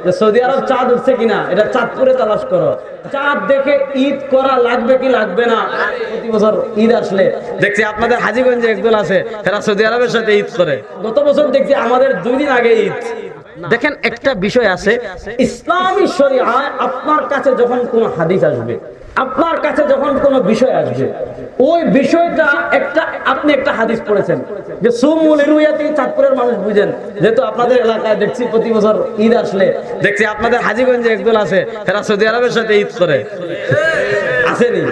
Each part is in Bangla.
যে সৌদি আরব চাঁদ উঠছে কিনা এটা চাঁদপুরে তালাশ করো। চাঁদ দেখে ঈদ করা লাগবে কি লাগবে না? প্রতি বছর ঈদ আসলে দেখছি আপনাদের হাজীগঞ্জে একদল আছে এরা সৌদি আরবের সাথে ঈদ করে। গত বছর দেখছি আমাদের 2 দিন আগে ঈদ। দেখেন একটা বিষয় আছে, ইসলামী শরীআয় আপনার কাছে যখন কোনো হাদিস আসবে, আপনার কাছে যখন কোনো বিষয় আসবে, ওই বিষয়টা আপনি একটা হাদিস পড়েছেন যে সুমুল রুয়াতি, চাঁদপুরের মানুষ বুঝেন, যেহেতু আপনাদের এলাকায় দেখছি প্রতি বছর ঈদ আসলে দেখছি আপনাদের হাজীগঞ্জে একদল আছে এরা সৌদি আরবের সাথে ঈদ করে। আসেনি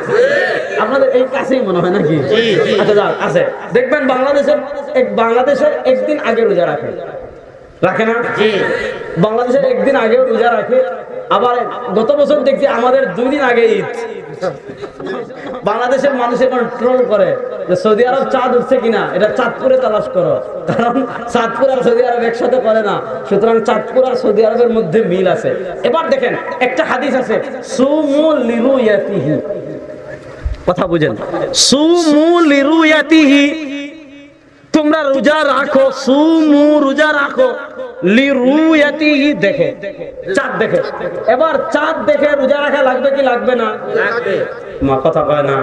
আপনাদের এই কাছেই মনে হয় নাকি? আচ্ছা যাক আছে, দেখবেন বাংলাদেশের একদিন আগে রোজা রাখে না? বাংলাদেশের একদিন আগে রোজা রাখে। আবার গত বছর দেখছি আমাদের 2 দিন আগে ঈদ। বাংলাদেশের মানুষ এখন ট্রোল করে যে সৌদি আরব চাঁদ উঠছে কিনা এটা চাঁদপুরে তালাশ করো, কারণ চাঁদপুর আর সৌদি আরব একসাথে করে না, সুতরাং চাঁদপুর আর সৌদি আরবের মধ্যে মিল আছে। এবার দেখেন একটা হাদিস আছে, সুমু লিরুয়াতিহি, কথা বুঝেন, সুমু লিরুয়াতিহি, তোমরা রোজা রাখো, সুমু রোজা রাখো, লিরুয়াতিহি দেখে, চাঁদ দেখে। এবার চাঁদ দেখে রোজা রাখা লাগবে কি লাগবে না? লাগবে। মা কথা কয় না।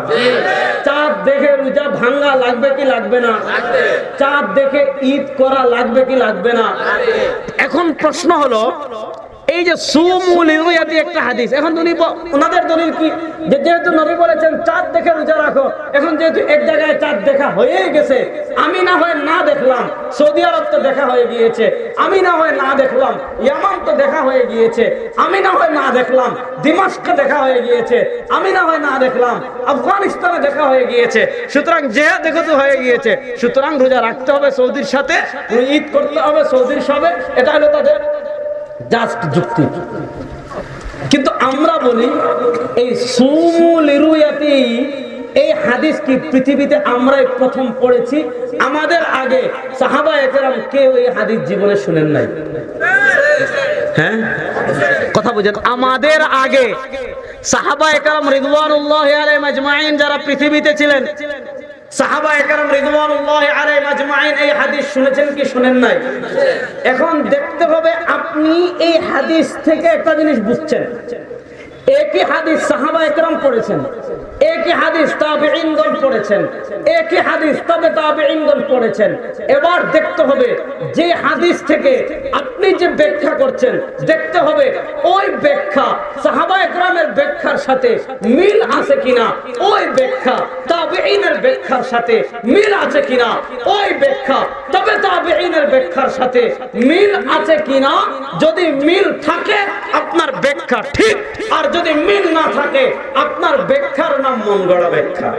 চাঁদ দেখে রোজা ভাঙা লাগবে কি লাগবে না? লাগবে। চাঁদ দেখে ঈদ করা লাগবে কি লাগবে না? লাগবে। এখন প্রশ্ন হলো, এই যে সুমু লিরুয়াতি একটা হাদিস, এখন ওনাদের দলিল কি? যেহেতু নবী বলেছেন চাঁদ দেখে রোজা রাখো, এখন যেহেতু এক জায়গায় চাঁদ দেখা হয়ে গেছে, আমি না হয় না দেখলাম, সৌদি আরব তো দেখা হয়ে গিয়েছে, আমি না হয় না দেখলাম, ইয়ামান তো দেখা হয়ে গিয়েছে, আমি না হয় না দেখলাম, দিমাশকে দেখা হয়ে গিয়েছে, আমি না হয় না দেখলাম, আফগানিস্তানে দেখা হয়ে গিয়েছে, সুতরাং জেহাদ দেখতে হয়ে গিয়েছে, সুতরাং রোজা রাখতে হবে সৌদির সাথে, ঈদ করতে হবে সৌদির সাথে, এটা হলো তাদের জাস্ট যুক্তি। কিন্তু আমরা বলি এই সুমু লিরুয়াতি এই হাদিস কি পৃথিবীতে আমরাই প্রথম পড়েছি? আমাদের আগে সাহাবায়ে কেরাম কেউ এই হাদিস জীবনে শুনেন নাই। হ্যাঁ কথা বুঝেন, আমাদের আগে সাহাবায়ে কেরাম রিদওয়ানুল্লাহি আলাইহিম আজমাইন যারা পৃথিবীতে ছিলেন, সাহাবায়ে কেরাম রিদওয়ানুল্লাহি আলাইহিম আজমাইন এই হাদিস শুনেছেন কি শুনেন নাই? এখন দেখতে হবে আপনি এই হাদিস থেকে একটা জিনিস বুঝছেন, একই হাদিস সাহাবায়ে কেরাম পড়েছেন, একই হাদিস তাবেঈনগণ পড়েছেন, একই হাদিস তাবেঈনগণ পড়েছেন। এবার দেখতে হবে যে হাদিস থেকে আপনি যে ব্যাখ্যা করছেন, দেখতে হবে ওই ব্যাখ্যা সাহাবায়ে কেরামের ব্যাখ্যার সাথে মিল আছে কিনা, ওই ব্যাখ্যা তাবেঈনের ব্যাখ্যার সাথে মিল আছে কিনা, ওই ব্যাখ্যা তাবেঈনের ব্যাখ্যার সাথে মিল আছে কিনা। যদি মিল থাকে আপনার ব্যাখ্যা ঠিক, আর যদি মিল না থাকে আপনার ব্যাখ্যার নাম মন গড়া ব্যাখ্যা।